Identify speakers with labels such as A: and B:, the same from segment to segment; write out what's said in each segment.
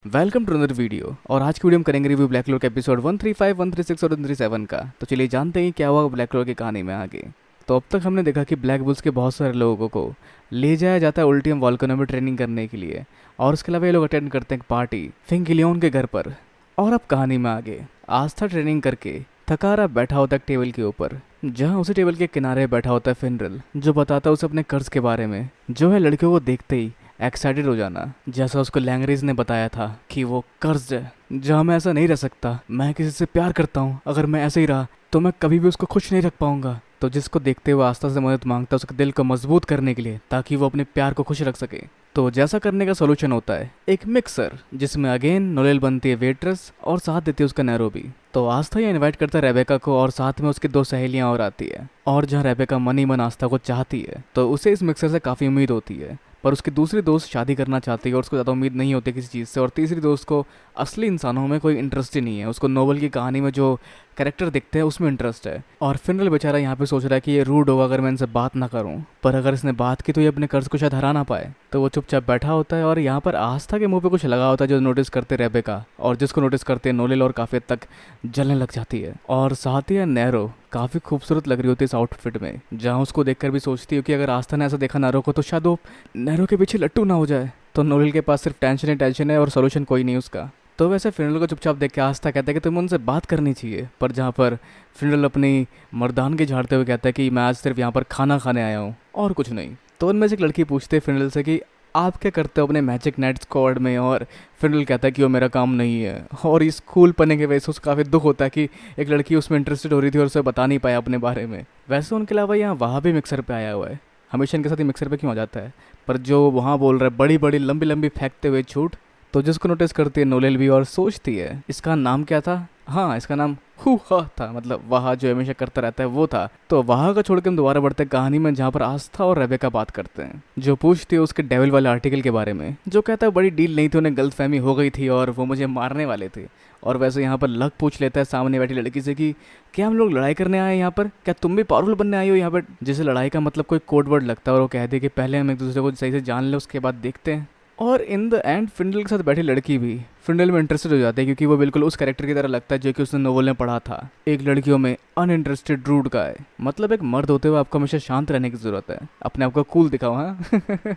A: Welcome to another video. और आज की वीडियो में करेंगे रिव्यू ब्लैक क्लोवर के एपिसोड 135, 136 और 137 का। तो चलिए जानते हैं क्या हुआ ब्लैक क्लोवर की कहानी में आगे। तो अब तक हमने देखा कि ब्लैक बुल्स के बहुत सारे लोगों को ले जाया जाता है उल्टियम वॉल्केनो में ट्रेनिंग करने के लिए, और उसके अलावा ये लोग अटेंड करते हैं एक पार्टी फिंगिलियन के घर पर। और अब कहानी में आगे आस्था ट्रेनिंग करके थकारा बैठा होता है टेबल के ऊपर, जहाँ उसी टेबल के किनारे बैठा होता है फिनरल, जो बताता है उसे अपने कर्ज के बारे में, जो है लड़कियों को देखते ही एक्साइटेड हो जाना। जैसा उसको लैंग्रेज ने बताया था कि वो कर्ज है जहाँ मैं ऐसा नहीं रह सकता, मैं किसी से प्यार करता हूँ, अगर मैं ऐसे ही रहा तो मैं कभी भी उसको खुश नहीं रख पाऊंगा। तो जिसको देखते हुए आस्था से मदद मांगता है उसके दिल को मजबूत करने के लिए, ताकि वो अपने प्यार को खुश रख सके। तो जैसा करने का सोल्यूशन होता है एक मिक्सर, जिसमें अगेन नोलेल बनती है वेट्रेस और साथ देती है उसका नैरोबी। तो आस्था ये इनवाइट करता है रेबेका को, और साथ में उसकी दो सहेलियां और आती है। और जहाँ रेबेका मनी मन आस्था को चाहती है, तो उसे इस मिक्सर से काफ़ी उम्मीद होती है। पर उसकी दूसरी दोस्त शादी करना चाहती है और उसको ज़्यादा उम्मीद नहीं होती किसी चीज़ से। और तीसरी दोस्त को असली इंसानों में कोई इंटरेस्ट ही नहीं है, उसको नोवेल की कहानी में जो कैरेक्टर दिखते हैं उसमें इंटरेस्ट है। और फिनरल बेचारा यहाँ पे सोच रहा है कि ये रूड होगा अगर मैं इनसे बात ना करूँ, पर अगर इसने बात की तो ये अपने कर्ज को शायद हरा ना पाए। तो वो चुपचाप बैठा होता है, और यहाँ पर आस्था के मुंह पे कुछ लगा होता है जो नोटिस करते रेबेका, और जिसको नोटिस करते हैं नोलेल, और काफ़ी हद तक जलने लग जाती है। और साथ ही है नैरो, काफ़ी खूबसूरत लग रही होती है इस आउटफिट में, जहाँ उसको देखकर भी सोचती है कि अगर आस्था ने ऐसा देखा नैरो को तो शायद वो नैरो के पीछे लट्टू ना हो जाए। तो नोलेल के पास सिर्फ टेंशन ही टेंशन है और सोल्यूशन कोई नहीं उसका। तो वैसे फिनरल को चुपचाप देख के आस्था कहता है कि तुम्हें उनसे बात करनी चाहिए, पर जहाँ पर फिनरल अपनी मर्दानगी झाड़ते हुए कहता है कि मैं आज सिर्फ यहाँ पर खाना खाने आया हूँ और कुछ नहीं। तो उनमें से एक लड़की पूछती है फिनरल से कि आप क्या करते हो अपने मैजिक नाइट स्क्वाड में, और फिनरल कहता है कि वो मेरा काम नहीं है। और इस कूल पने के वजह से उसको काफ़ी दुख होता है कि एक लड़की उसमें इंटरेस्टेड हो रही थी और उसे बता नहीं पाया अपने बारे में। वैसे उनके अलावा यहाँ वहाँ भी मिक्सर पे आया हुआ है, हमेशा इनके साथ ही मिक्सर पे क्यों आ जाता है, पर जो वहाँ बोल रहा है बड़ी बड़ी लंबी लंबी फेंकते हुए छूट। तो जिसको नोटिस करती है नोलेल भी, और सोचती है इसका नाम क्या था। हाँ, इसका नाम हु हा था, मतलब वहाँ जो हमेशा करता रहता है वो था। तो वहाँ का छोड़ के हम दोबारा बढ़ते हैं कहानी में, जहाँ पर आस्था और रेबेका बात करते हैं, जो पूछती है उसके डेविल वाले आर्टिकल के बारे में, जो कहता है बड़ी डील नहीं थी, उन्हें गलतफहमी हो गई थी और वो मुझे मारने वाले थे। और वैसे यहाँ पर लक पूछ लेता है सामने बैठी लड़की से कि क्या हम लोग लड़ाई करने आए हैं यहाँ पर, क्या तुम भी पावरफुल बनने आई हो यहाँ पर, जिसे लड़ाई का मतलब कोई कोड वर्ड लगता है। और वो कहते हैं कि पहले हम एक दूसरे को सही से जान ले, उसके बाद देखते हैं। और इन द एंड फिंडल के साथ बैठी लड़की भी फिंडल में इंटरेस्टेड हो जाती है, क्योंकि वो बिल्कुल उस कैरेक्टर की तरह लगता है जो कि उसने नोवेल में पढ़ा था, एक लड़कियों में अनइंटरेस्टेड रूड का है। मतलब एक मर्द होते हुए आपको हमेशा शांत रहने की जरूरत है, अपने आप को कूल दिखाओ। हाँ।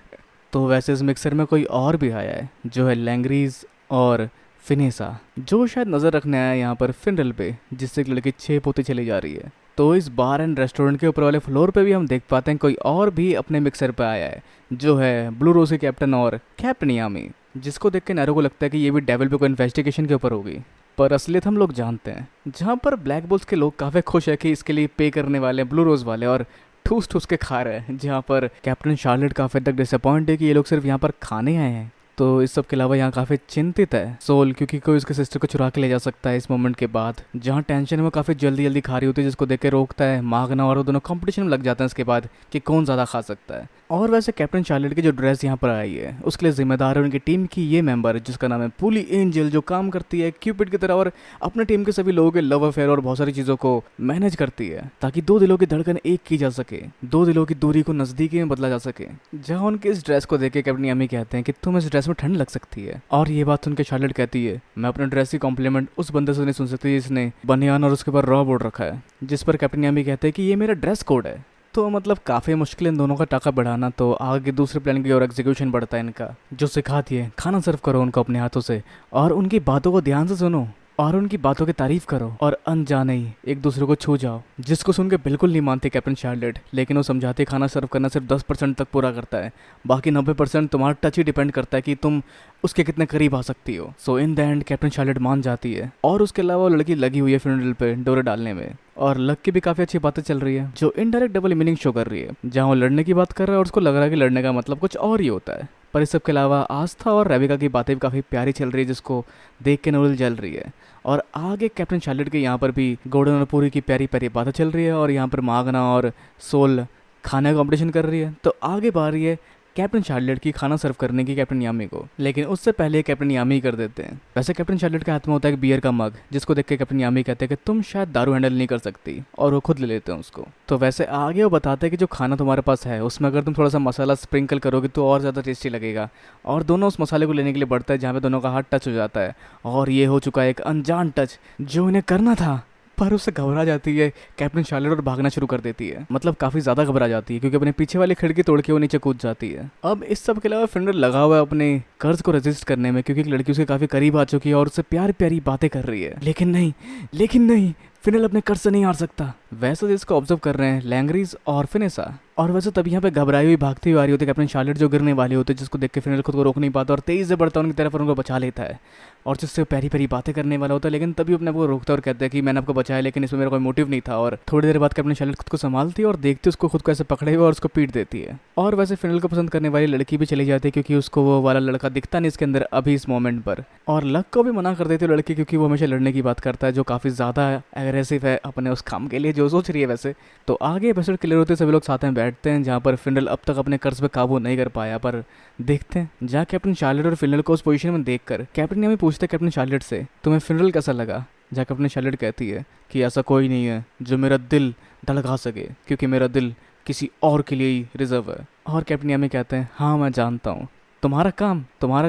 A: तो वैसे इस मिक्सर में कोई और भी आया है, जो है लैंग्रीज और फिनेसा, जो शायद नज़र रखने आया है यहाँ पर फिनरल पे, जिससे एक लड़की छेप होती चली जा रही है। तो इस बार एंड रेस्टोरेंट के ऊपर वाले फ्लोर पे भी हम देख पाते हैं कोई और भी अपने मिक्सर पे आया है, जो है ब्लू रोज के कैप्टन और कैप्टन यामी, जिसको देख के नैरो को लगता है कि ये भी डेविल पे कोई इन्वेस्टिगेशन के ऊपर होगी। पर असलियत हम लोग जानते हैं, जहाँ पर ब्लैक बुल्स के लोग काफ़ी खुश है कि इसके लिए पे करने वाले ब्लू रोज वाले, और ठूस ठूस के खा रहे हैं। जहाँ पर कैप्टन शार्लेट काफ़ी तक डिसअपॉइंट है कि ये लोग सिर्फ यहाँ पर खाने आए हैं। तो इस सब के अलावा यहाँ काफ़ी चिंतित है सोल, क्योंकि कोई उसके सिस्टर को चुरा के ले जा सकता है इस मोमेंट के बाद। जहाँ टेंशन में वो काफ़ी जल्दी जल्दी खा रही होती है, जिसको देख के रोकता है मागना, और वो दोनों कंपटीशन में लग जाते हैं इसके बाद कि कौन ज़्यादा खा सकता है। और वैसे कैप्टन शार्लेट की जो ड्रेस यहाँ पर आई है, उसके लिए जिम्मेदार है उनकी टीम की ये मेंबर, जिसका नाम है पुली एंजल, जो काम करती है क्यूपिड की तरह, और अपने टीम के सभी लोगों के लव अफेयर और बहुत सारी चीज़ों को मैनेज करती है, ताकि दो दिलों की धड़कन एक की जा सके, दो दिलों की दूरी को नज़दीकी में बदला जा सके। जहाँ उनके इस ड्रेस को देख के कैप्टन यामी कहते हैं कि तुम इस ड्रेस में ठंड लग सकती है। और ये बात सुन के शार्लेट कहती है मैं अपने ड्रेस की कॉम्प्लीमेंट उस बंदे से नहीं सुन सकती जिसने बनियान और उसके ऊपर रॉ बोर्ड रखा है। जिस पर कैप्टन यामी कहते हैं कि ये मेरा ड्रेस कोड है। तो मतलब काफ़ी मुश्किल इन दोनों का टाका बढ़ाना। तो आगे दूसरे प्लान की ओर एग्जीक्यूशन बढ़ता है इनका, जो सिखाती है खाना सर्व करो उनको अपने हाथों से, और उनकी बातों को ध्यान से सुनो, और उनकी बातों की तारीफ करो, और अनजाने ही एक दूसरे को छू जाओ। जिसको सुन के बिल्कुल नहीं मानती कैप्टन शार्लेट, लेकिन वो समझाती खाना सर्व करना सिर्फ 10% तक पूरा करता है, बाकी 90% तुम्हारा टच ही डिपेंड करता है कि तुम उसके कितने करीब आ सकती हो। So in the end captain Charlotte मान जाती है, और उसके अलावा वो लड़की लगी हुई है फिनरल पे डोरे डालने में, और लक की भी काफ़ी अच्छी बातें चल रही है, जो इनडायरेक्ट डबल मीनिंग शो कर रही है। जहाँ वो लड़ने की बात कर रहा है और उसको लग रहा है कि लड़ने का मतलब कुछ और ही होता है। पर इस सब के अलावा आस्था और रेबिका की बातें भी काफ़ी प्यारी चल रही है, जिसको देख के नोवेल जल रही है। और आगे कैप्टन शार्लेट के यहाँ पर भी गोल्डन और पूरी की प्यारी प्यारी बातें चल रही है, और यहाँ पर मागना और सोल खाने का कॉम्पिटिशन कर रही है। तो आगे बारी है कैप्टन शार्लेट की खाना सर्व करने की कैप्टन यामी को, लेकिन उससे पहले कैप्टन यामी कर देते हैं। वैसे कैप्टन शार्लेट के हाथ में होता है एक बियर का मग, जिसको देख के कैप्टन यामी कहते हैं कि तुम शायद दारू हैंडल नहीं कर सकती, और वो खुद ले लेते हैं उसको। तो वैसे आगे वो बताते हैं कि जो खाना तुम्हारे पास है उसमें अगर तुम थोड़ा सा मसाला स्प्रिंकल करोगे तो और ज़्यादा टेस्टी लगेगा, और दोनों उस मसाले को लेने के लिए बढ़ता है, जहाँ पे दोनों का हाथ टच हो जाता है, और ये हो चुका है एक अनजान टच जो इन्हें करना था। पर उससे घबरा जाती है कैप्टन शार्लेट और भागना शुरू कर देती है, मतलब काफ़ी ज़्यादा घबरा जाती है, क्योंकि अपने पीछे वाली खिड़की तोड़ के वो नीचे कूद जाती है। अब इस सब के अलावा फिनरल लगा हुआ है अपने कर्ज को रेजिस्ट करने में, क्योंकि एक लड़की उसके काफ़ी करीब आ चुकी है और उससे प्यारी प्यारी बातें कर रही है, लेकिन नहीं, फिनल अपने कर्ज से नहीं हार सकता। वैसे जिसको ऑब्जर्व कर रहे हैं लैंगरीज और फिनेसा, और वैसे तभी यहाँ पे घबराई हुई भागती हुई आ रही होती है कैप्टन शार्लेट, जो गिरने वाली होती है, जिसको देख के फिनल खुद को रोक नहीं पाता और तेजी से बढ़ता उनकी तरफ और उनको बचा लेता है, और जिससे प्यारी प्यारी बातें करने वाला होता है, लेकिन तभी अपने आप को रोकता है और कहता है कि मैंने आपको बचाया, लेकिन इसमें मेरा कोई मोटिव नहीं था। और थोड़ी देर बाद कैप्टन शार्लेट खुद को संभालती है और देखती है उसको खुद को ऐसे पकड़े हुए और उसको पीट देती है। और वैसे फिनल को पसंद करने वाली लड़की भी चली जाती है, क्योंकि उसको वो वाला लड़का दिखता नहीं इसके अंदर अभी इस मोमेंट पर, और लक को भी मना कर देती है लड़की, क्योंकि वो हमेशा लड़ने की बात करता है, जो काफ़ी ज़्यादा एग्रेसिव है अपने उस काम के लिए जो सोच रही है वैसे। तो आगे एपिसोड क्लियर होते सभी लोग साथ में बैठते हैं, जहाँ पर फिनल अब तक अपने कर्ज पे काबू नहीं कर पाया, पर देखते हैं जहाँ कैप्टन शार्लेट और फिनल को उस पोजीशन में देखकर कैप्टन यामी पूछते हैं कैप्टन शार्लेट से, तुम्हें फिनल कैसा लगा? जहाँ कैप्टन शार्लेट कहती है कि ऐसा कोई नहीं है जो मेरा दिल धड़का सके, क्योंकि मेरा दिल किसी और के लिए ही रिजर्व है। और कैप्टन यामी कहते हैं हाँ मैं जानता हूँ, तुम्हारा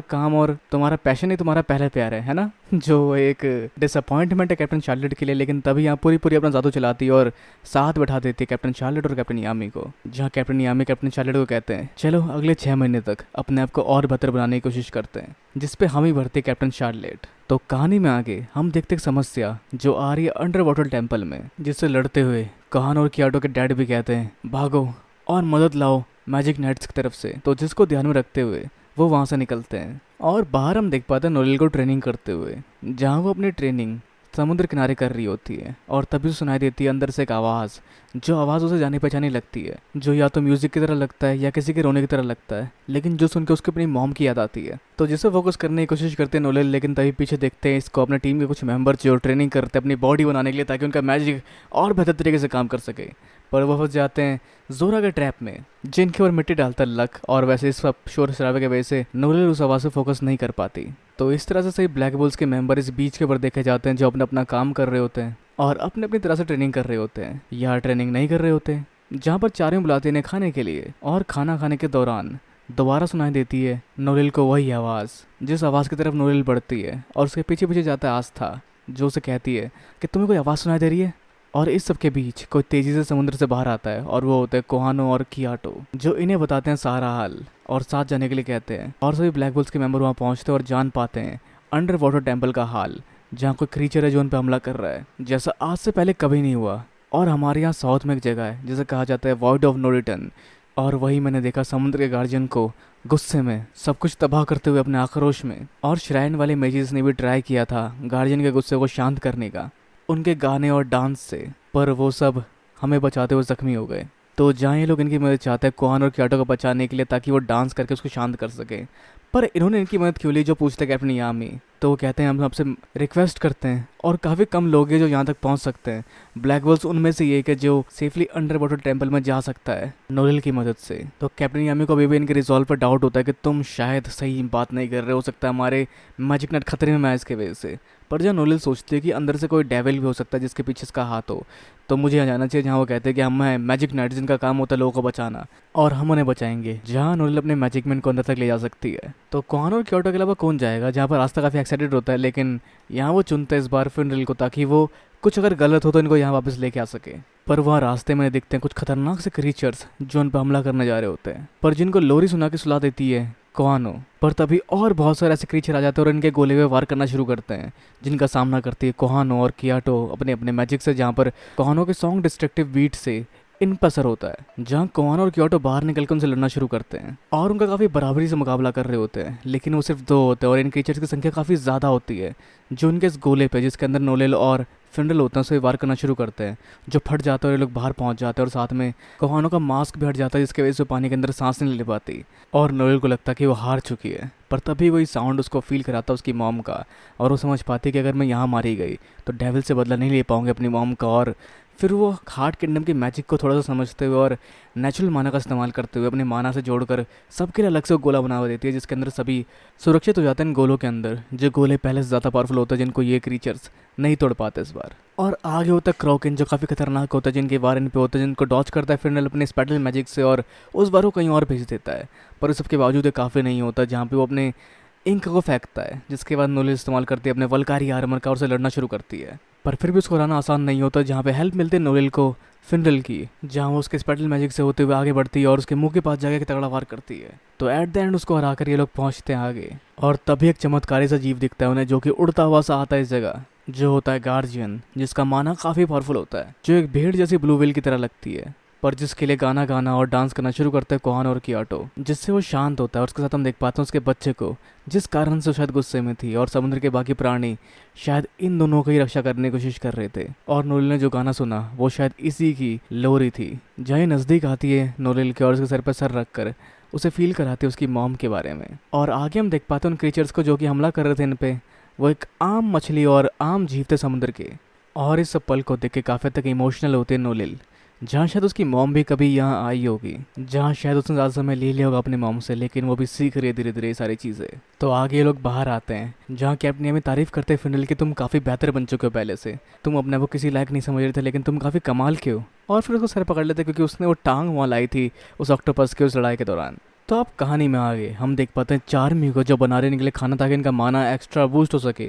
A: काम और तुम्हारा पैशन ही तुम्हारा पहला प्यार है ना? जो एक डिसअपॉइंटमेंट है कैप्टन शार्लेट के लिए, लेकिन तभी यहाँ पूरी अपना जादू चलाती है और साथ बैठा देती है कैप्टन शार्लेट और कैप्टन यामी को, जहाँ कैप्टन यामी कैप्टन शार्लेट को कहते हैं चलो अगले 6 महीने तक अपने आप को और बेहतर बनाने की कोशिश करते हैं, जिसपे हम ही भरते कैप्टन शार्लेट। तो कहानी में आगे हम देखते एक समस्या जो आ रही है अंडर वाटर टेम्पल में, जिससे लड़ते हुए कहान और कियाटो के डैड भी कहते हैं भागो और मदद लाओ मैजिक नाइट्स की तरफ से। तो जिसको ध्यान में रखते हुए वो वहाँ से निकलते हैं, और बाहर हम देख पाते हैं नोरेल को ट्रेनिंग करते हुए, जहाँ वो अपनी ट्रेनिंग समुद्र किनारे कर रही होती है, और तभी सुनाई देती है अंदर से एक आवाज़, जो आवाज़ उसे जानी पहचानी लगती है, जो या तो म्यूज़िक की तरह लगता है या किसी के रोने की तरह लगता है, लेकिन जो सुन के उसके अपनी मॉम की याद आती है। तो जिसे फोकस करने की कोशिश करते हैं नोलेल, लेकिन तभी पीछे देखते हैं इसको अपने टीम के कुछ मेंबर जो ट्रेनिंग करते हैं अपनी बॉडी बनाने के लिए, ताकि उनका मैजिक और बेहतर तरीके से काम कर सके, पर वो फंस जाते हैं जोरा के ट्रैप में, जिनके ऊपर मिट्टी डालता लक। और वैसे इस सब शोर शराबे की वजह से नोरेल उस आवाज़ से फोकस नहीं कर पाती। तो इस तरह से सही ब्लैक बुल्स के मेंबर इस बीच के ऊपर देखे जाते हैं, जो अपना अपना काम कर रहे होते हैं और अपने अपनी तरह से ट्रेनिंग कर रहे होते हैं या ट्रेनिंग नहीं कर रहे होते, जहाँ पर चारों बुलाते हैं खाने के लिए, और खाना खाने के दौरान दोबारा सुनाई देती है नोरेल को वही आवाज़, जिस आवाज़ की तरफ नोरेल बढ़ती है, और उसके पीछे पीछे जाता है आस्था, जो उसे कहती है कि तुम्हें कोई आवाज़ सुनाई दे रही है। और इस सब के बीच कोई तेज़ी से समुद्र से बाहर आता है, और वो होते हैं कोहानो और कियाटो, जो इन्हें बताते हैं सारा हाल और साथ जाने के लिए कहते हैं। और सभी ब्लैक बुल्स के मेंबर वहाँ पहुँचते हैं और जान पाते हैं अंडर वाटर टेम्पल का हाल, जहाँ कोई क्रीचर है जो उन पर हमला कर रहा है, जैसा आज से पहले कभी नहीं हुआ। और हमारे यहाँ साउथ में एक जगह है जिसे कहा जाता है वॉइड ऑफ नो रिटर्न, और वही मैंने देखा समुद्र के गार्जियन को गुस्से में सब कुछ तबाह करते हुए अपने आक्रोश में। और श्राइन वाले मेजिस ने भी ट्राई किया था गार्जियन के गुस्से को शांत करने का उनके गाने और डांस से, पर वो सब हमें बचाते हुए जख्मी हो गए। तो जहाँ ये लोग इनकी मदद चाहते हैं कोहान और कियाटो को बचाने के लिए, ताकि वो डांस करके उसको शांत कर सके, पर इन्होंने इनकी मदद क्यों ली, जो पूछते कैप्टन यामी। तो वो कहते हैं हम आपसे रिक्वेस्ट करते हैं, और काफ़ी कम लोग हैं जो यहाँ तक पहुँच सकते हैं, ब्लैक बुल्स उनमें से एक है जो सेफली अंडर वाटर टेम्पल में जा सकता है नोरेल की मदद से। तो कैप्टन यामी को अभी भी इनके रिजॉल्व पर डाउट होता है कि तुम शायद सही बात नहीं कर रहे, हो सकता है हमारे मैजिक नट खतरे में है इसके वजह से। पर जब नोरेल सोचती है कि अंदर से कोई डेविल भी हो सकता है जिसके पीछे इसका हाथ हो, तो मुझे यहाँ जाना चाहिए, जहाँ वो कहते हैं कि हम हैं मैजिक नाइट जिनका काम होता है लोगों को बचाना, और हम उन्हें बचाएंगे, जहाँ नोरेल अपने मैजिक मैन को अंदर तक ले जा सकती है। तो कोहान और कियाटो के अलावा कौन जाएगा, जहाँ पर रास्ता काफ़ी एक्साइटेड होता है, लेकिन यहाँ वो चुनते हैं इस बार फिनरल को, ताकि वो कुछ अगर गलत हो तो इनको यहाँ वापस लेके आ सके। पर वहाँ रास्ते में दिखते हैं कुछ खतरनाक से क्रीचर्स जो उन पर हमला करने जा रहे होते हैं, पर जिनको लोरी सुना के सुला देती है कोहानो। पर तभी और बहुत सारे ऐसे क्रीचर आ जाते हैं और इनके गोले में वार करना शुरू करते हैं, जिनका सामना करती है कोहानो और कियाटो अपने अपने मैजिक से, जहाँ पर कोहानो के सॉन्ग डिस्ट्रक्टिव बीट से इन पर असर होता है, जहाँ कोहानो और कियाटो बाहर निकलकर उनसे लड़ना शुरू करते हैं और उनका काफ़ी बराबरी से मुकाबला कर रहे होते हैं। लेकिन वो सिर्फ 2 होते हैं और इन क्रीचर्स की संख्या काफ़ी ज़्यादा होती है, जो उनके इस गोले पे जिसके अंदर नोरेल और फिनरल होते हैं उसे वार करना शुरू करते हैं, जो फट जाता है और ये लोग बाहर पहुंच जाते हैं, और साथ में कोहानो का मास्क भी हट जाता है, जिसकी वजह से पानी के अंदर सांस नहीं ले पाती, और नोरेल को लगता है कि वो हार चुकी है। पर तभी वही साउंड उसको फील कराता है उसकी मॉम का, और वो समझ पाती है कि अगर मैं यहाँ मारी गई तो डेविल से बदला नहीं ले पाऊंगी अपनी मॉम का, और फिर वो हार्ट किंगडम की मैजिक को थोड़ा सा समझते हुए और नेचुरल माना का इस्तेमाल करते हुए अपने माना से जोड़कर सबके लिए अलग से गोला बना देती है, जिसके अंदर सभी सुरक्षित हो जाते हैं इन गोलों के अंदर, जो गोले पहले से ज़्यादा पावरफुल होते हैं, जिनको ये क्रीचर्स नहीं तोड़ पाते इस बार। और आगे होता है क्रॉकिन, जो काफ़ी खतरनाक होता है, जिनके वार इन पे होते हैं, जिनको डॉच करता है फिनल अपने स्पेटल मैजिक से और उस बार वो कहीं और भेज देता है। पर इस सबके बावजूद ये काफ़ी नहीं होता, जहाँ पे वो अपने इंक को फेंकता है, जिसके बाद नोलिल इस्तेमाल करती है अपने वल्कारी आर्मर का और उसे लड़ना शुरू करती है। पर फिर भी उसको हराना आसान नहीं होता, जहाँ पे हेल्प मिलती है नोलिल को फिनरल की, जहाँ वो उसके स्पेटल मैजिक से होते हुए आगे बढ़ती है और उसके मुंह के पास जाके तगड़ा वार करती है। तो एट द एंड उसको हराकर ये लोग पहुंचते हैं आगे, और तभी एक चमत्कारी सा जीव दिखता है उन्हें, जो कि उड़ता हुआ सा आता है इस जगह, जो होता है गार्जियन, जिसका माना काफ़ी पावरफुल होता है, जो एक भेड़ जैसी ब्लू व्हेल की तरह लगती है, पर जिसके लिए गाना गाना और डांस करना शुरू करते हैं कोहान और कियाटो, जिससे वो शांत होता है। और उसके साथ हम देख पाते हैं उसके बच्चे को, जिस कारण से शायद गुस्से में थी, और समुद्र के बाकी प्राणी शायद इन दोनों की रक्षा करने की कोशिश कर रहे थे। और नोलिल ने जो गाना सुना वो शायद इसी की लोरी थी। जहाँ नज़दीक आती है नोलिल के और उसके सर पर सर रख कर उसे फील कराती है उसकी मॉम के बारे में। और आगे हम देख पाते हैं उन क्रीचर्स को जो कि हमला कर रहे थे इन पे, वो एक आम मछली और आम जीव थे समुद्र के। और इस सब पल को देख के काफ़ी तक इमोशनल होते हैं नोलिल, जहाँ शायद उसकी मॉम भी कभी यहाँ आई होगी, जहाँ शायद उसने ज़्यादा समय ले लिया होगा अपने मॉम से, लेकिन वो भी सीख रही है धीरे धीरे ये सारी चीज़ें। तो आगे ये लोग बाहर आते हैं, जहाँ कैप्टन हमें तारीफ करते हैं फिनल की, तुम काफ़ी बेहतर बन चुके हो पहले से, तुम अपने वो किसी लायक नहीं समझ रहे थे, लेकिन तुम काफ़ी कमाल के हो। और फिर उसको सर पकड़ लेते क्योंकि उसने वो टांग वहाँ लाई थी उस ऑक्टोपस के उस लड़ाई के दौरान। तो अब कहानी में आगे हम देख पाते हैं चार्मी को, जो बना रहे निकले खाना ताकि इनका माना एक्स्ट्रा बूस्ट हो सके,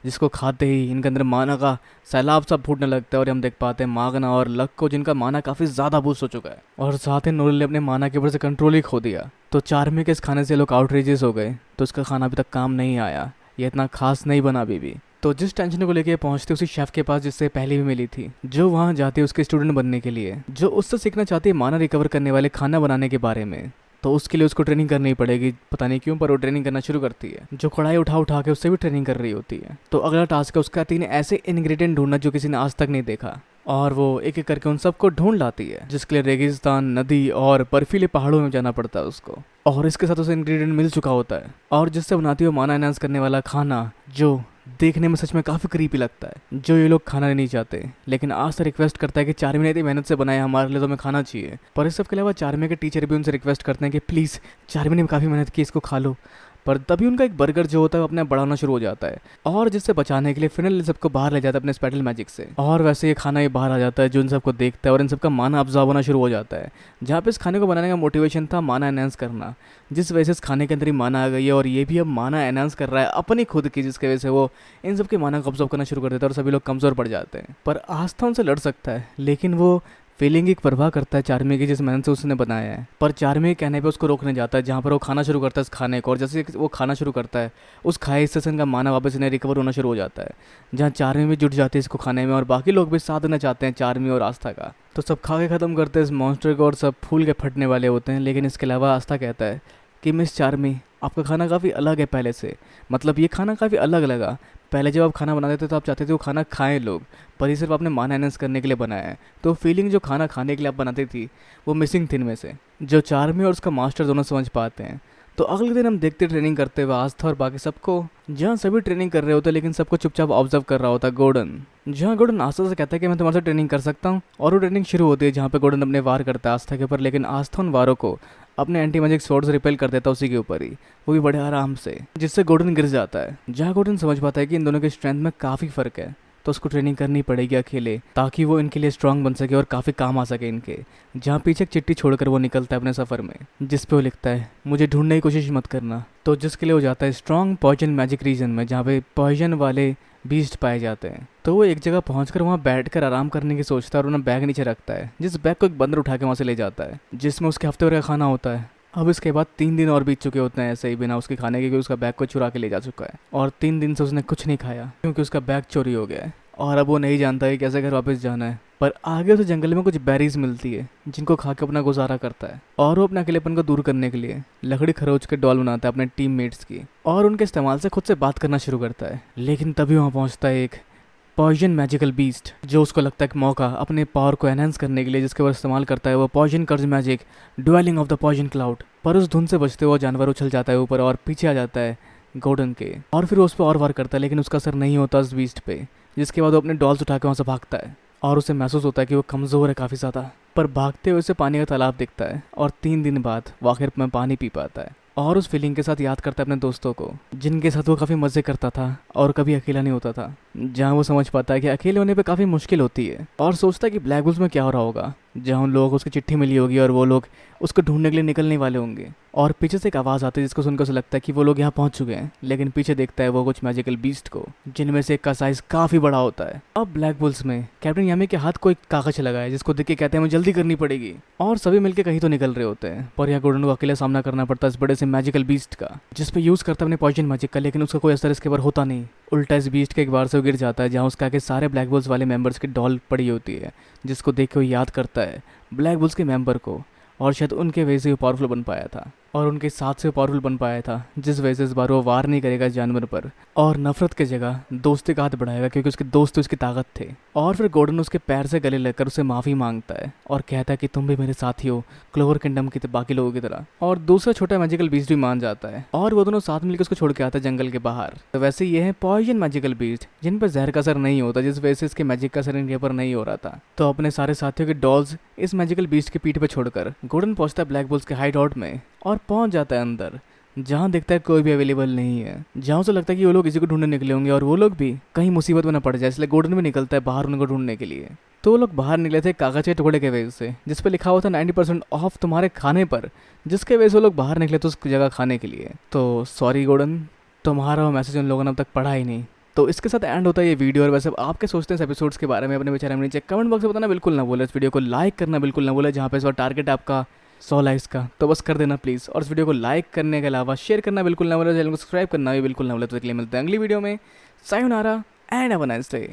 A: जिसको खाते ही इनके अंदर माना का सैलाब सा फूटने लगता है। और हम देख पाते हैं मागना और लक को, जिनका माना काफ़ी ज़्यादा बूस्ट हो चुका है, और साथ ही नोलिल ने अपने माना के ऊपर से कंट्रोल ही खो दिया। तो चार्मी के इस खाने से लोग आउटरीजेस हो गए, तो उसका खाना अभी तक काम नहीं आया, ये इतना खास नहीं बना अभी भी। तो जिस टेंशन को लेके पहुंचते उसी शेफ के पास जिससे पहले भी मिली थी, जो वहाँ जाती है उसके स्टूडेंट बनने के लिए, जो उससे सीखना चाहती है माना रिकवर करने वाले खाना बनाने के बारे में। तो उसके लिए उसको ट्रेनिंग करनी पड़ेगी, पता नहीं क्यों, पर वो ट्रेनिंग करना शुरू करती है, जो कढ़ाई उठा उठा के उससे भी ट्रेनिंग कर रही होती है। तो अगला टास्क है उसका 3 ऐसे इंग्रेडिएंट ढूंढना जो किसी ने आज तक नहीं देखा, और वो एक एक करके उन सबको ढूंढ लाती है, जिसके लिए रेगिस्तान, नदी और बर्फीले पहाड़ों में जाना पड़ता है उसको। और इसके साथ उसे इंग्रेडिएंट मिल चुका होता है, और जिससे बनाती है माना एनहांस करने वाला खाना, जो देखने में सच में काफ़ी क्रीपी लगता है, जो ये लोग खाना नहीं चाहते। लेकिन आज से रिक्वेस्ट करता है कि चार्मी ने इतनी मेहनत से बनाया हमारे लिए, तो हमें खाना चाहिए। पर इस सब के अलावा चार्मी के टीचर भी उनसे रिक्वेस्ट करते हैं कि प्लीज़ चार्मी ने काफ़ी मेहनत की, इसको खा लो। पर तभी उनका एक बर्गर जो होता है वो अपने बढ़ाना शुरू हो जाता है, और जिससे बचाने के लिए फिनल सबको बाहर ले जाता है अपने स्पेटल मैजिक से। और वैसे ये खाना ये बाहर आ जाता है, जो इन सबको देखता है, और इन सबका माना अब्जॉर्ब होना शुरू हो जाता है। जहाँ पे इस खाने को बनाने का मोटिवेशन था माना एनहांस करना, जिस वजह से इस खाने के अंदर ही माना आ गई है, और ये भी अब माना एनहांस कर रहा है अपनी खुद की, जिसकी वजह से वो इन सबके माना को अब्जॉर्ब करना शुरू कर देता है, और सभी लोग कमज़ोर पड़ जाते हैं। पर आस्था उनसे लड़ सकता है, लेकिन वो फीलिंग की परवाह करता है चार्मी की, जिस मेहनत से उसने बनाया है। पर चार्मी के कहने पे उसको रोकने जाता है, जहाँ पर वो खाना शुरू करता है इस खाने को, और जैसे वो खाना शुरू करता है उस खाए हिस्से से इनका माना वापस इन्हें रिकवर होना शुरू हो जाता है, जहाँ चार्मी भी जुट जाती है इसको खाने में, और बाकी लोग भी साथ देना चाहते हैं चार्मी और आस्था का। तो सब खा के ख़त्म करते हैं इस मॉन्स्टर को, और सब फूल के फटने वाले होते हैं। लेकिन इसके अलावा आस्था कहता है कि मिस चार्मी, आपका खाना काफ़ी अलग है पहले से, मतलब ये खाना काफ़ी अलग लगा। पहले जब आप खाना बनाते थे तो आप चाहते थे वो खाना खाएं लोग, पर ये सिर्फ आपने माना एनहांस करने के लिए बनाया है। तो फीलिंग जो खाना खाने के लिए आप बनाती थी वो मिसिंग थी इनमें से, जो चार्मी और उसका मास्टर दोनों समझ पाते हैं। तो अगले दिन हम देखते ट्रेनिंग करते हुए आस्था और बाकी सबको, जहाँ सभी ट्रेनिंग कर रहे होते हैं, लेकिन सबको चुपचाप ऑब्जर्व कर रहा होता है गोल्डन। जहाँ गोल्डन आस्था से कहता है कि मैं तुम्हारे साथ ट्रेनिंग कर सकता हूँ, और वो ट्रेनिंग शुरू होती है, जहाँ पे गोल्डन अपने वार करता है आस्था के ऊपर, लेकिन आस्था उन वारों को अपने एंटी मैजिक स्वॉर्ड से रिपेल कर देता है उसी के ऊपर ही, वो भी बड़े आराम से, जिससे गोल्डन गिर जाता है। जहाँ गोल्डन समझ पाता है कि इन दोनों के स्ट्रेंथ में काफ़ी फ़र्क है, तो उसको ट्रेनिंग करनी पड़ेगी अकेले, ताकि वो इनके लिए स्ट्रांग बन सके और काफ़ी काम आ सके इनके। जहाँ पीछे एक चिट्ठी छोड़कर वो निकलता है अपने सफ़र में, जिस पे वो लिखता है मुझे ढूंढने की कोशिश मत करना। तो जिसके लिए वो जाता है स्ट्रॉन्ग पॉइजन मैजिक रीजन में, जहाँ पे पॉइजन वाले बीस्ट पाए जाते हैं। तो वो एक जगह पहुंचकर वहाँ बैठकर आराम करने की सोचता है, और उन्हें बैग नीचे रखता है, जिस बैग को एक बंदर उठा के वहाँ से ले जाता है, जिसमें उसके हफ्ते भर का खाना होता है। अब इसके बाद 3 दिन और बीत चुके होते हैं ऐसे ही बिना उसके खाने के, क्योंकि उसका बैग को चुरा के ले जा चुका है, और 3 दिन से उसने कुछ नहीं खाया क्योंकि उसका बैग चोरी हो गया है, और अब वो नहीं जानता है कैसे घर वापस जाना है। पर आगे उसे जंगल में कुछ बेरीज मिलती है, जिनको खा के अपना गुजारा करता है, और वो अपने अकेलेपन को दूर करने के लिए लकड़ी खरोच के डॉल बनाता है अपने टीममेट्स की, और उनके इस्तेमाल से खुद से बात करना शुरू करता है। लेकिन तभी वहाँ पहुँचता है एक पॉइजन मैजिकल बीस्ट, जो उसको लगता है एक मौका अपने पावर को एनहांस करने के लिए, जिसके वो इस्तेमाल करता है वो poison curse magic dwelling of the poison cloud. पर उस धुन से बचते हुए जानवर उछल जाता है ऊपर और पीछे आ जाता है गोल्डन के, और फिर उस पर और वार करता है, लेकिन उसका असर नहीं होता उस बीस्ट पे, जिसके बाद वो अपने डॉल्स उठा के वहाँ से भागता है। और उसे महसूस होता है कि वो कमज़ोर है काफ़ी ज़्यादा। पर भागते हुए उसे पानी का तालाब दिखता है और 3 दिन बाद वो आखिर में पानी पी पाता है और उस फीलिंग के साथ याद करता है अपने दोस्तों को, जिनके साथ वो काफ़ी मज़े करता था और कभी अकेला नहीं होता था। जहाँ वो समझ पाता है कि अकेले होने पे काफ़ी मुश्किल होती है और सोचता है कि ब्लैक होल्स में क्या हो रहा होगा, जहाँ उन लोगों को उसकी चिट्ठी मिली होगी और वो लोग उसको ढूंढने के लिए निकलने वाले होंगे। और पीछे से एक आवाज़ आती है जिसको सुनकर उसे लगता है कि वो लोग यहाँ पहुँच चुके हैं, लेकिन पीछे देखता है वो कुछ मैजिकल बीस्ट को, जिनमें से एक का साइज़ काफ़ी बड़ा होता है। अब ब्लैक बुल्स में कैप्टन यामी के हाथ को एक कागज लगा है जिसको देख के कहते हैं हमें जल्दी करनी पड़ेगी और सभी मिलकर कहीं तो निकल रहे होते हैं। पर यहाँ गोल्डन को अकेले सामना करना पड़ता है इस बड़े से मैजिकल बीस्ट का, जिसपे यूज़ करता है अपने पॉइजन मैजिक का, लेकिन उसका कोई असर इसके ऊपर होता नहीं। उल्टा इस बीस्ट के एक बार से वो गिर जाता है जहाँ उसके आगे सारे ब्लैक बुल्स वाले मेंबर्स की डॉल पड़ी होती है, जिसको देख के वो याद करता है ब्लैक बुल्स के मेंबर को और शायद उनके वजह से वो पावरफुल बन पाया था और उनके साथ से पावरफुल बन पाया था, जिस वजह से इस बार वो वार नहीं करेगा जानवर पर और नफरत की जगह दोस्ती का हाथ बढ़ाएगा क्योंकि उसके दोस्त उसकी ताकत थे। और फिर गॉर्डन उसके पैर से गले लगकर उसे माफ़ी मांगता है और कहता है कि तुम भी मेरे साथी हो क्लोवर किंगडम के बाकी लोगों की तरह। और दूसरा छोटा मैजिकल बीस्ट भी मान जाता है और वो दोनों साथ मिलकर उसको छोड़ के आता है जंगल के बाहर। तो वैसे ये है पॉइजन मैजिकल बीस्ट जिन पर जहर का असर नहीं होता, जिस वजह से इसके मैजिक का असर इनके ऊपर नहीं हो रहा था। तो अपने सारे साथियों के डॉल्स इस मैजिकल बीस्ट की पीठ पर छोड़कर गॉर्डन पहुंचता है ब्लैक बुल्स के हाइड आउट में और पहुंच जाता है अंदर, जहाँ देखता है कोई भी अवेलेबल नहीं है। जहाँ उसे लगता है कि वो लोग इसी को ढूंढने निकले होंगे और वो लोग भी कहीं मुसीबत में न पड़ जाए, इसलिए गॉर्डन भी निकलता है बाहर उनको ढूंढने के लिए। तो वो लोग बाहर निकले थे कागज के टुकड़े के वजह से, जिस पे लिखा हुआ था 90% ऑफ तुम्हारे खाने पर, जिसके वजह से वो लोग बाहर निकले तो उस जगह खाने के लिए। तो सॉरी गॉर्डन, तुम्हारा वो मैसेज उन लोगों ने अब तक पढ़ा ही नहीं। तो इसके साथ एंड होता है ये वीडियो। और वैसे आप क्या सोचते हैं इस एपिसोड्स के बारे में अपने विचार में नीचे कमेंट बॉक्स में बताना बिल्कुल ना भूलें। इस वीडियो को लाइक करना बिल्कुल ना भूलें, जहाँ पे इस बार टारगेट आपका 100 लाइक्स का, तो बस कर देना प्लीज़। और इस वीडियो को लाइक करने के अलावा शेयर करना बिल्कुल ना भूलें, चैनल को सब्सक्राइब करना भी बिल्कुल ना भूलें। तो इसके लिए मिलते हैं अगली वीडियो में। Sayonara and have a nice day.